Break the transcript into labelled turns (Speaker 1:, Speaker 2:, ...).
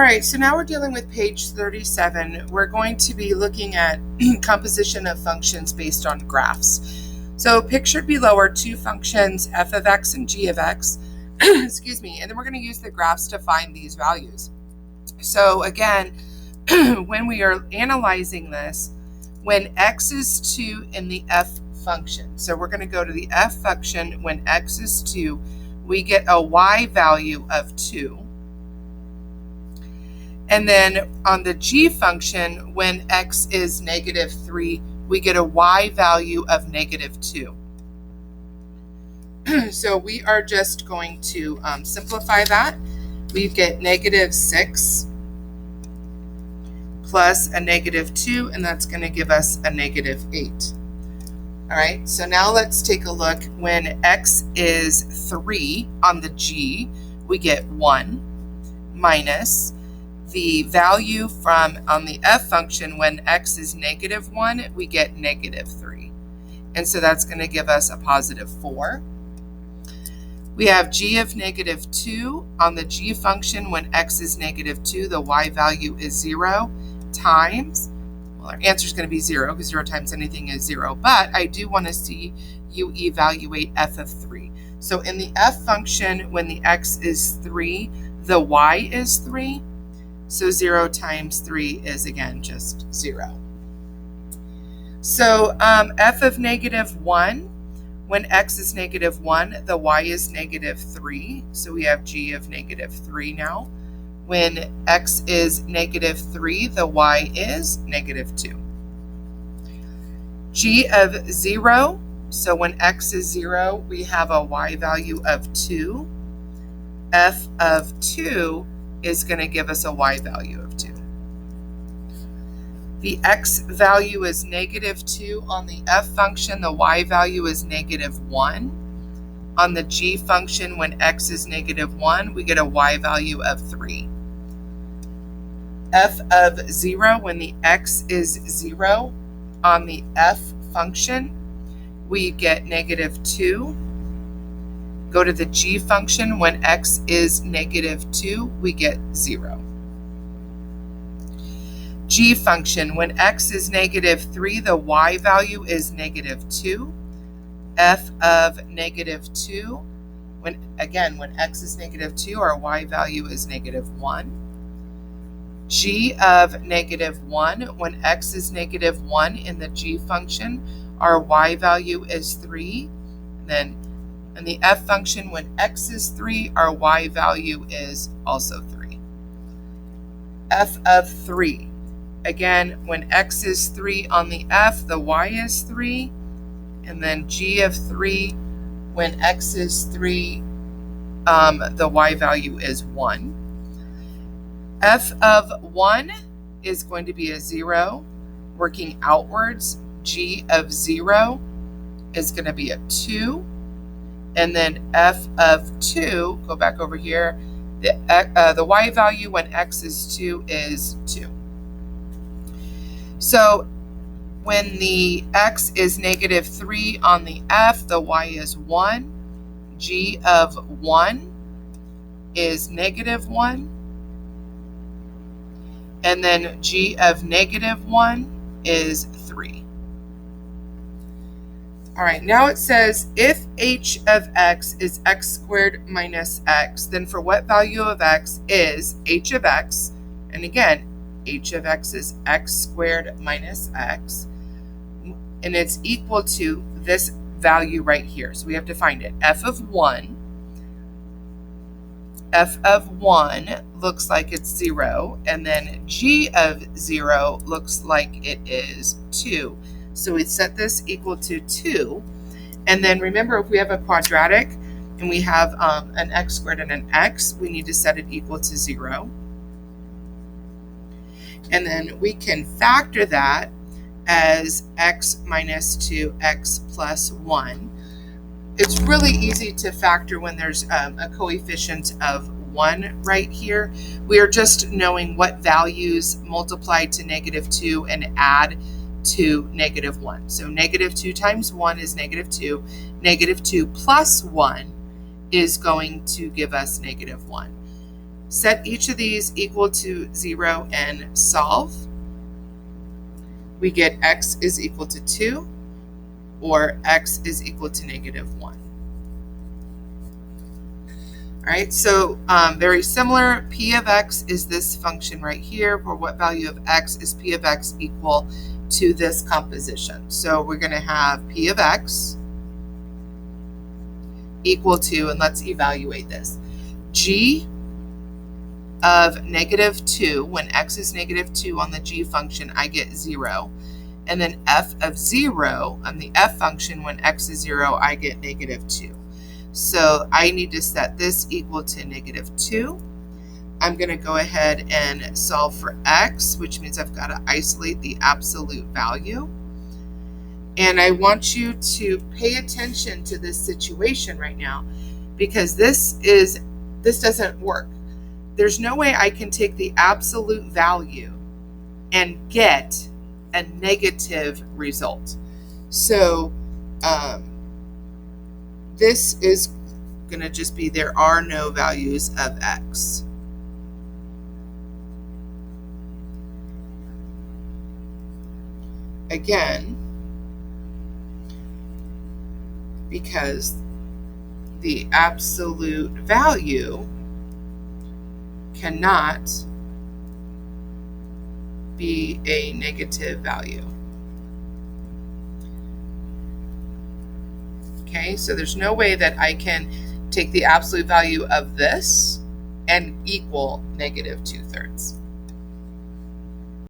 Speaker 1: All right, so now we're dealing with page 37. We're going to be looking at composition of functions based on graphs. So pictured below are two functions, f of x and g of x, excuse me, and then we're going to use the graphs to find these values. So again, when we are analyzing this, when x is 2 in the f function, so we're going to go to the f function, when x is 2, we get a y value of 2. And then on the g function, when x is negative 3, we get a y value of negative 2. So we are just going to simplify that. We get negative 6 plus a negative 2, and that's going to give us a negative 8. All right, so now let's take a look. When x is 3 on the g, we get 1 minus the value from on the f function. When x is negative 1, we get negative 3. And so that's going to give us a positive 4. We have g of negative 2 on the g function. When x is negative 2, the y value is 0 times, well, our answer is going to be 0 because 0 times anything is 0. But I do want to see you evaluate f of 3. So in the f function, when the x is 3, the y is 3. So 0 times 3 is, again, just 0. So f of negative 1, when x is negative 1, the y is negative 3. So we have g of negative 3 now. When x is negative 3, the y is negative 2. G of 0, so when x is 0, we have a y value of 2. F of 2 is going to give us a y value of 2. The x value is negative 2 on the f function. The y value is negative 1. On the g function, when x is negative 1, we get a y value of 3. F of 0, when the x is 0, on the f function, we get negative 2. Go to the g function, when x is negative 2, we get 0. G function, when x is negative 3, the y value is negative 2. F of negative 2, when x is negative 2, our y value is negative 1. G of negative 1, when x is negative 1 in the g function, our y value is 3. And then in the f function, when x is 3, our y value is also 3. F of 3. Again, when x is 3 on the f, the y is 3. And then g of 3, when x is 3, the y value is 1. F of 1 is going to be a 0. Working outwards, g of 0 is going to be a 2. And then f of 2, go back over here, the y value when x is 2 is 2. So when the x is negative 3 on the f, the y is 1. G of 1 is negative 1. And then g of negative 1 is 3. All right, now it says if h of x is x squared minus x, then for what value of x is h of x, and again, h of x is x squared minus x, and it's equal to this value right here. So we have to find it. F of 1 looks like it's 0, and then g of 0 looks like it is 2. So we set this equal to 2. And then remember, if we have a quadratic and we have an x squared and an x, we need to set it equal to 0. And then we can factor that as x minus 2, x plus 1. It's really easy to factor when there's a coefficient of 1 right here. We are just knowing what values multiply to negative 2 and add to negative 1. So negative 2 times 1 is negative 2. Negative 2 plus 1 is going to give us negative 1. Set each of these equal to 0 and solve. We get x is equal to 2 or x is equal to -1. All right, so very similar. P of x is this function right here, for what value of x is P of x equal to this composition. So we're going to have P of x equal to, and let's evaluate this, g of -2. When x is -2 on the g function, I get 0. And then f of 0 on the f function, when x is 0, I get -2. So I need to set this equal to -2. I'm going to go ahead and solve for x, which means I've got to isolate the absolute value. And I want you to pay attention to this situation right now, because this doesn't work. There's no way I can take the absolute value and get a negative result. So this is going to just be, there are no values of x. Again, because the absolute value cannot be a negative value. Okay, so there's no way that I can take the absolute value of this and equal -2/3.